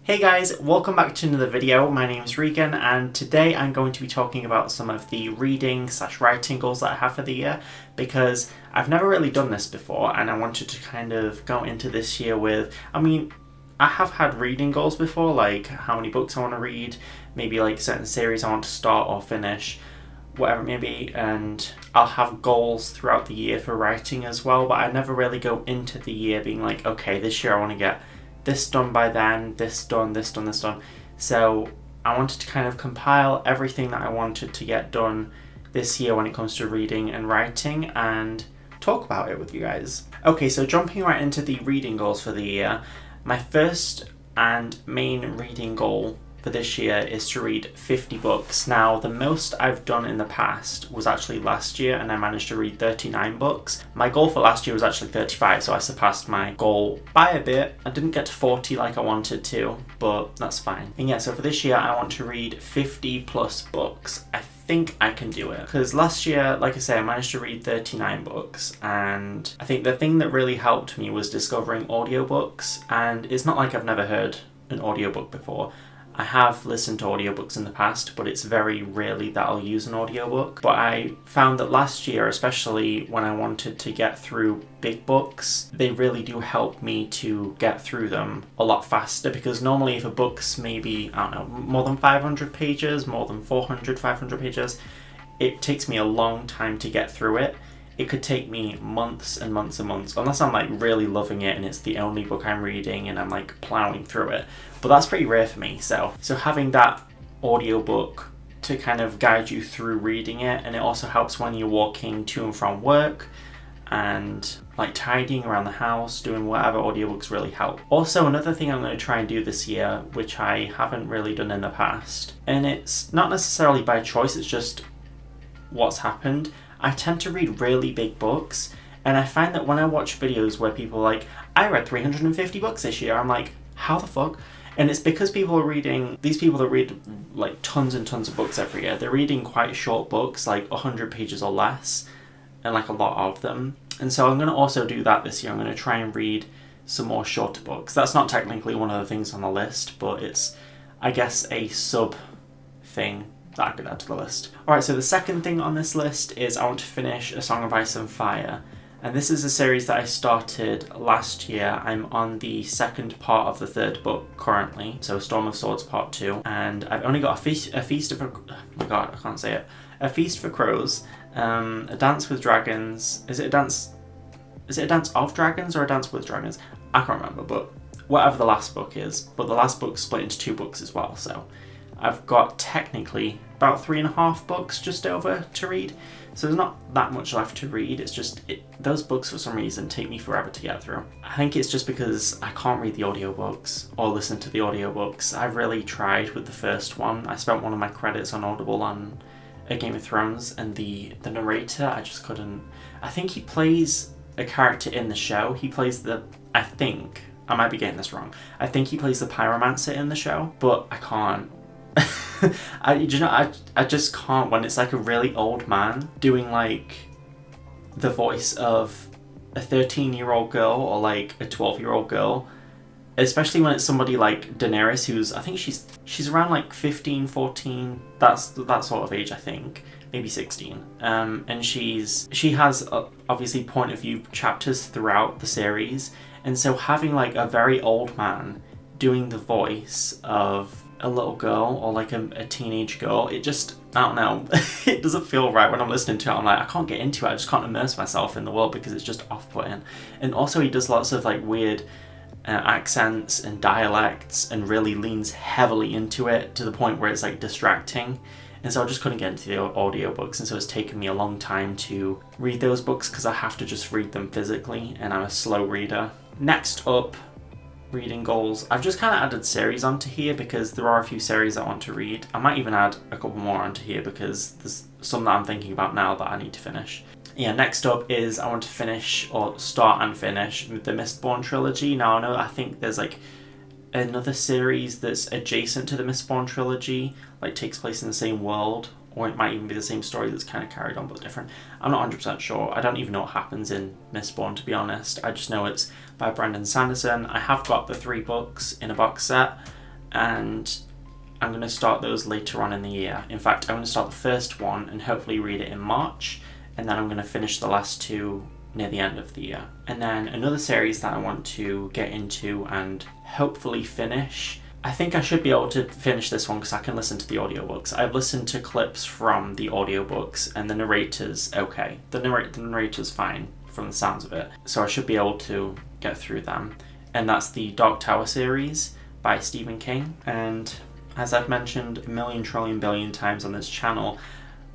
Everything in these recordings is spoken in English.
Hey guys, welcome back to another video. My name is Regan and today I'm going to be talking about some of the reading/writing goals that I have for the year because I've never really done this before and I wanted to kind of go into this year with, I have had reading goals before, like how many books I want to read, maybe like certain series I want to start or finish, whatever it may be, and I'll have goals throughout the year for writing as well, but I never really go into the year being like, okay, this year I want to get this done by then, this done. So I wanted to kind of compile everything that I wanted to get done this year when it comes to reading and writing and talk about it with you guys. Okay, so jumping right into the reading goals for the year, my first and main reading goal for this year is to read 50 books. Now, the most I've done in the past was actually last year and I managed to read 39 books. My goal for last year was actually 35, so I surpassed my goal by a bit. I didn't get to 40 like I wanted to, but that's fine. And yeah, so for this year I want to read 50 plus books. I think I can do it because last year, like I say, I managed to read 39 books, and I think the thing that really helped me was discovering audiobooks. And it's not like I've never heard an audiobook before. I have listened to audiobooks in the past, but it's very rarely that I'll use an audiobook. But I found that last year, especially when I wanted to get through big books, they really do help me to get through them a lot faster, because normally if a book's maybe, I don't know, more than 500 pages, more than 400, 500 pages, it takes me a long time to get through it. It could take me months and months and months, unless I'm like really loving it and it's the only book I'm reading and I'm like plowing through it. But that's pretty rare for me. So having that audiobook to kind of guide you through reading it, and it also helps when you're walking to and from work and like tidying around the house, doing whatever, audiobooks really help. Also, another thing I'm going to try and do this year, which I haven't really done in the past, and it's not necessarily by choice, it's just what's happened. I tend to read really big books, and I find that when I watch videos where people are like, I read 350 books this year, I'm like, how the fuck? And it's because these people that read like tons and tons of books every year, they're reading quite short books, like 100 pages or less, and like a lot of them. And so I'm going to also do that this year. I'm going to try and read some more shorter books. That's not technically one of the things on the list, but it's, I guess, a sub thing that I could add to the list. Alright, so the second thing on this list is I want to finish A Song of Ice and Fire. And this is a series that I started last year. I'm on the second part of the third book currently, so Storm of Swords Part 2. And I've only got a feast for... oh my god, I can't say it. A Feast for Crows, A Dance with Dragons... Is it a dance of dragons or a dance with dragons? I can't remember, but whatever the last book is. But the last book's split into 2 books as well, so I've got technically about 3.5 books just over to read. So there's not that much left to read. It's just, those books for some reason take me forever to get through. I think it's just because I can't read the audiobooks or listen to the audiobooks. I've really tried with the first one. I spent one of my credits on Audible on A Game of Thrones, and the narrator, I just couldn't. I think he plays a character in the show. He plays I might be getting this wrong. I think he plays the pyromancer in the show, but I can't. I just can't when it's like a really old man doing like the voice of a 13-year-old girl or like a 12-year-old girl, especially when it's somebody like Daenerys, who's, I think she's around like 15, 14, that sort of age, I think, maybe 16. And she has obviously point of view chapters throughout the series, and so having like a very old man doing the voice of a little girl or like a teenage girl, it just, I don't know, it doesn't feel right when I'm listening to it. I'm like, I can't get into it, I just can't immerse myself in the world because it's just off-putting. And also he does lots of like weird accents and dialects and really leans heavily into it to the point where it's like distracting. And so I just couldn't get into the audiobooks, and so it's taken me a long time to read those books because I have to just read them physically and I'm a slow reader. Next up, reading goals. I've just kind of added series onto here because there are a few series I want to read. I might even add a couple more onto here because there's some that I'm thinking about now that I need to finish. Yeah, next up is I want to finish, or start and finish, the Mistborn trilogy. Now I think there's like another series that's adjacent to the Mistborn trilogy, like takes place in the same world, or it might even be the same story that's kind of carried on but different. I'm not 100% sure. I don't even know what happens in Mistborn, to be honest. I just know it's by Brandon Sanderson. I have got the 3 books in a box set, and I'm going to start those later on in the year. In fact, I'm going to start the first one and hopefully read it in March, and then I'm going to finish the last two near the end of the year. And then another series that I want to get into and hopefully finish, I think I should be able to finish this one because I can listen to the audiobooks. I've listened to clips from the audiobooks and the narrator's okay. The narrator's fine from the sounds of it, so I should be able to get through them. And that's the Dark Tower series by Stephen King. And as I've mentioned a million trillion billion times on this channel,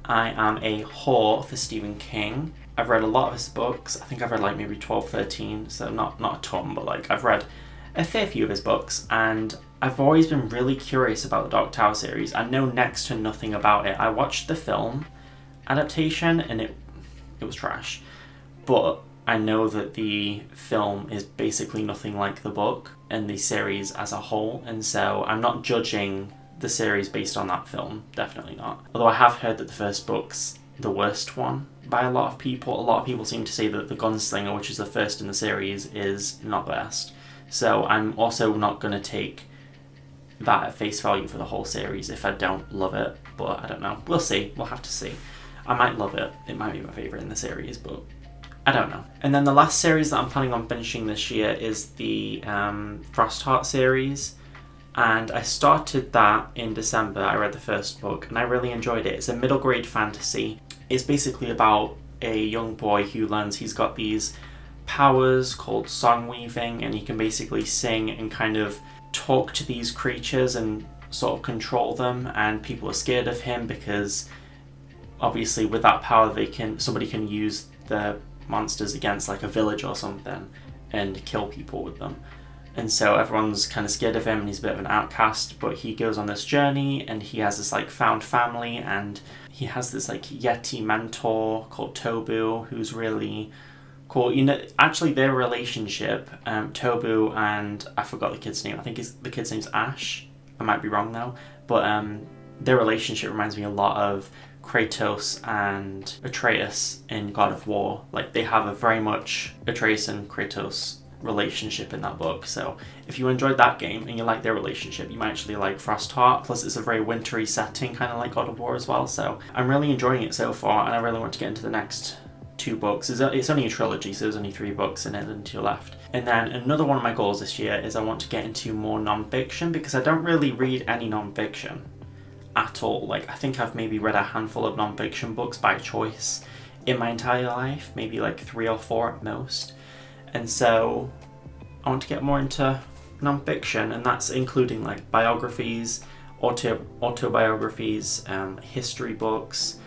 I am a whore for Stephen King. I've read a lot of his books. I think I've read like maybe 12, 13, so not a ton, but like I've read a fair few of his books, and I've always been really curious about the Dark Tower series. I know next to nothing about it. I watched the film adaptation and it was trash, but I know that the film is basically nothing like the book and the series as a whole, and so I'm not judging the series based on that film, definitely not. Although I have heard that the first book's the worst one by a lot of people. A lot of people seem to say that the Gunslinger, which is the first in the series, is not the best. So I'm also not going to take that at face value for the whole series if I don't love it, but I don't know. We'll see. We'll have to see. I might love it. It might be my favourite in the series, but I don't know. And then the last series that I'm planning on finishing this year is the Frostheart series. And I started that in December. I read the first book and I really enjoyed it. It's a middle grade fantasy. It's basically about a young boy who learns he's got these powers called song weaving, and he can basically sing and kind of talk to these creatures and sort of control them, and people are scared of him because obviously with that power somebody can use the monsters against like a village or something and kill people with them. And so everyone's kind of scared of him and he's a bit of an outcast, but he goes on this journey and he has this like found family, and he has this like Yeti mentor called Tobu who's really cool. You know, actually their relationship, Tobu and I forgot the kid's name. I think the kid's name's Ash. I might be wrong though. But their relationship reminds me a lot of Kratos and Atreus in God of War. Like they have a very much Atreus and Kratos relationship in that book. So if you enjoyed that game and you like their relationship, you might actually like Frostheart. Plus it's a very wintry setting, kind of like God of War as well. So I'm really enjoying it so far, and I really want to get into the next two books. It's only a trilogy, so there's only 3 books in it and 2 left. And then another one of my goals this year is I want to get into more non-fiction, because I don't really read any non-fiction at all. Like I think I've maybe read a handful of non-fiction books by choice in my entire life, maybe like 3 or 4 at most. And so I want to get more into non-fiction, and that's including like biographies, autobiographies, history books,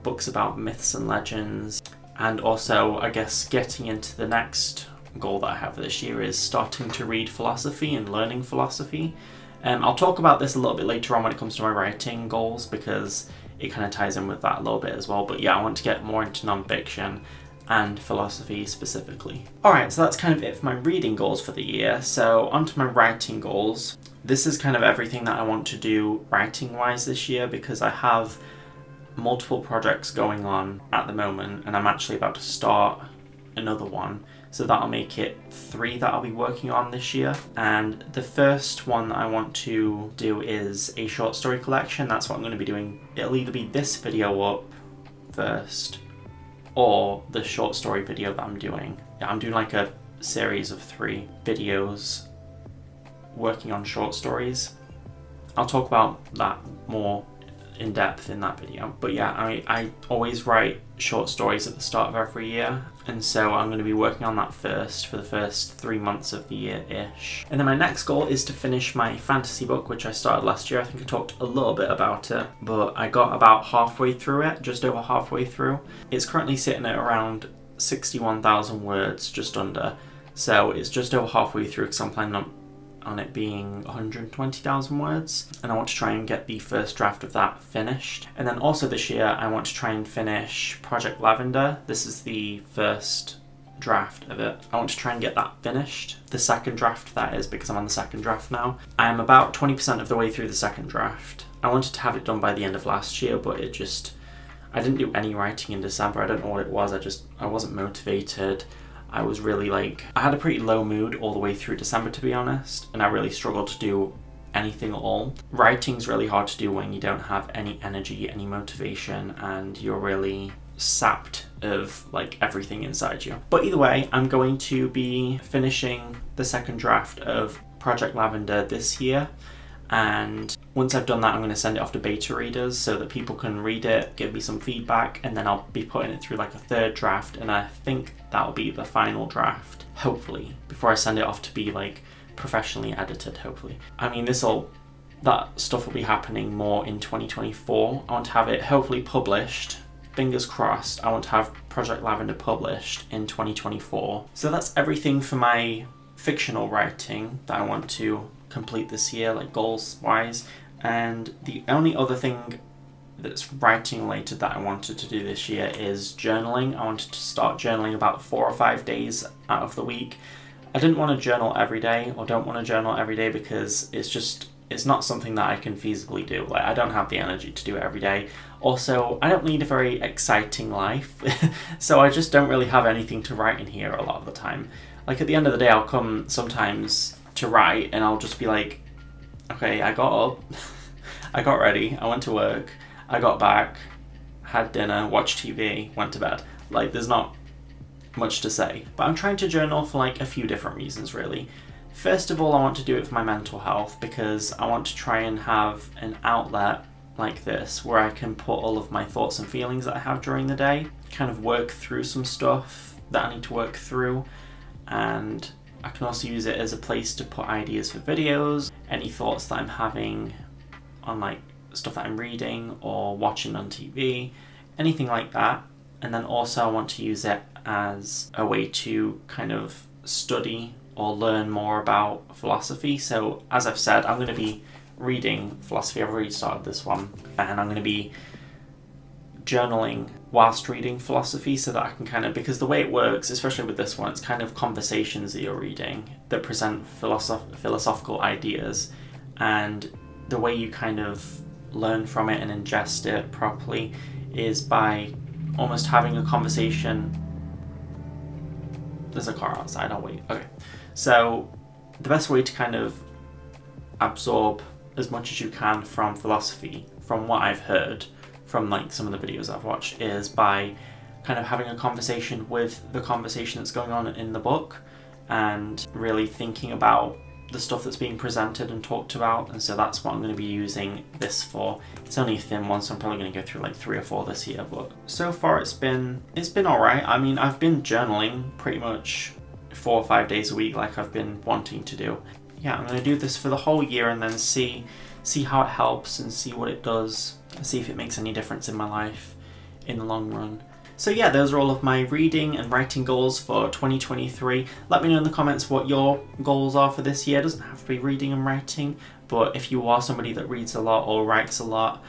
books about myths and legends, and also I guess getting into the next goal that I have this year is starting to read philosophy and learning philosophy. I'll talk about this a little bit later on when it comes to my writing goals, because it kind of ties in with that a little bit as well. But yeah, I want to get more into non-fiction and philosophy specifically. Alright, so that's kind of it for my reading goals for the year. So onto my writing goals. This is kind of everything that I want to do writing wise this year, because I have multiple projects going on at the moment and I'm actually about to start another one. So that'll make it 3 that I'll be working on this year. And the first one that I want to do is a short story collection. That's what I'm going to be doing. It'll either be this video up first or the short story video that I'm doing. Yeah, I'm doing like a series of 3 videos working on short stories. I'll talk about that more in depth in that video. But yeah, I always write short stories at the start of every year, and so I'm going to be working on that first for the first 3 months of the year-ish. And then my next goal is to finish my fantasy book, which I started last year. I think I talked a little bit about it, but I got about halfway through it, just over halfway through. It's currently sitting at around 61,000 words, just under. So it's just over halfway through because I'm planning on it being 120,000 words, and I want to try and get the first draft of that finished. And then also this year I want to try and finish Project Lavender. This is the first draft of it. I want to try and get that finished. The second draft, that is, because I'm on the second draft now. I am about 20% of the way through the second draft. I wanted to have it done by the end of last year, but I didn't do any writing in December. I don't know what it was. I wasn't motivated. I was really I had a pretty low mood all the way through December, to be honest, and I really struggled to do anything at all. Writing's really hard to do when you don't have any energy, any motivation, and you're really sapped of like everything inside you. But either way, I'm going to be finishing the second draft of Project Lavender this year, and once I've done that, I'm going to send it off to beta readers so that people can read it, give me some feedback, and then I'll be putting it through like a third draft, and I think that'll be the final draft, hopefully, before I send it off to be like professionally edited, hopefully. I mean, that stuff will be happening more in 2024. I want to have it hopefully published, fingers crossed, I want to have Project Lavender published in 2024. So that's everything for my fictional writing that I want to complete this year, like goals wise. And the only other thing that's writing related that I wanted to do this year is journaling. I wanted to start journaling about 4 or 5 days out of the week. I didn't want to journal every day, or don't want to journal every day, because it's not something that I can feasibly do. Like, I don't have the energy to do it every day. Also, I don't lead a very exciting life, so I just don't really have anything to write in here a lot of the time. Like, at the end of the day, I'll come sometimes to write and I'll just be like, okay, I got up, I got ready, I went to work, I got back, had dinner, watched TV, went to bed. Like, there's not much to say. But I'm trying to journal for like a few different reasons, really. First of all, I want to do it for my mental health, because I want to try and have an outlet like this where I can put all of my thoughts and feelings that I have during the day, kind of work through some stuff that I need to work through, and I can also use it as a place to put ideas for videos, any thoughts that I'm having on like stuff that I'm reading or watching on TV, anything like that. And then also I want to use it as a way to kind of study or learn more about philosophy. So as I've said, I'm going to be reading philosophy. I've already started this one, and I'm going to be journaling whilst reading philosophy, so that I can kind of, because the way it works, especially with this one, it's kind of conversations that you're reading that present philosophical ideas, and the way you kind of learn from it and ingest it properly is by almost having a conversation. There's a car outside, I'll wait. Okay. So the best way to kind of absorb as much as you can from philosophy, from what I've heard, from like some of the videos I've watched, is by kind of having a conversation with the conversation that's going on in the book, and really thinking about the stuff that's being presented and talked about. And so that's what I'm going to be using this for. It's only a thin one, so I'm probably going to go through like 3 or 4 this year, but so far it's been alright. I mean, I've been journaling pretty much 4 or 5 days a week like I've been wanting to do. Yeah, I'm going to do this for the whole year and then see how it helps and see what it does, and see if it makes any difference in my life in the long run. So yeah, those are all of my reading and writing goals for 2023. Let me know in the comments what your goals are for this year. It doesn't have to be reading and writing, but if you are somebody that reads a lot or writes a lot,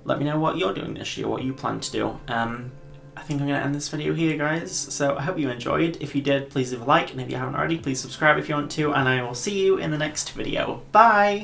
let me know what you're doing this year, what you plan to do. I think I'm going to end this video here, guys. So I hope you enjoyed. If you did, please leave a like, and if you haven't already, please subscribe if you want to, and I will see you in the next video. Bye!